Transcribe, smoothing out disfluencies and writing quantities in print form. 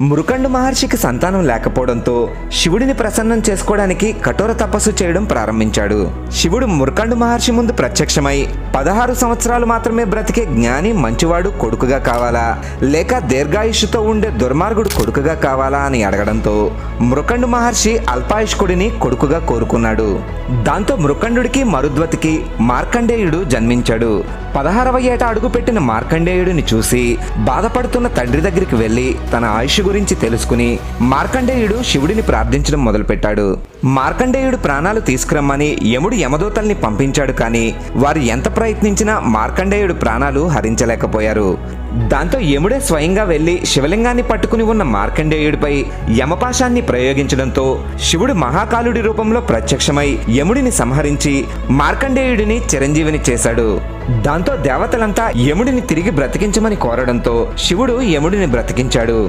మృకండు మహర్షికి సంతానం లేకపోవడంతో శివుడిని ప్రసన్నం చేసుకోవడానికి కఠోర తపస్సు చేయడం ప్రారంభించాడు. శివుడు మృకండు మహర్షి ముందు ప్రత్యక్షమై 16 సంవత్సరాలు మాత్రమే బ్రతికే జ్ఞాని మంచివాడు కొడుకుగా కావాలా లేక దీర్ఘాయుష్తో ఉండే దుర్మార్గుడు కొడుకుగా కావాలా అని అడగడంతో మృకండు మహర్షి అల్పాయుష్కుడిని కొడుకుగా కోరుకున్నాడు. దాంతో మృకండుడికి మరుద్వతికి మార్కండేయుడు జన్మించాడు. 16వ ఏట అడుగుపెట్టిన మార్కండేయుడిని చూసి బాధపడుతున్న తండ్రి దగ్గరికి వెళ్లి తన ఆయుష్ గురించి తెలుసుకుని మార్కండేయుడు శివుడిని ప్రార్థించడం మొదలుపెట్టాడు. మార్కండేయుడు ప్రాణాలు తీసుకురమ్మని యముడు యమదూతల్ని పంపించాడు. కానీ వారు ఎంత ప్రయత్నించినా మార్కండేయుడు ప్రాణాలు హరించలేకపోయారు. దాంతో యముడే స్వయంగా వెళ్లి శివలింగాన్ని పట్టుకుని ఉన్న మార్కండేయుడిపై యమపాశాన్ని ప్రయోగించడంతో శివుడు మహాకాలుడి రూపంలో ప్రత్యక్షమై యముడిని సంహరించి మార్కండేయుడిని చిరంజీవిని చేశాడు. దాంతో దేవతలంతా యముడిని తిరిగి బ్రతికించమని కోరడంతో శివుడు యముడిని బ్రతికించాడు.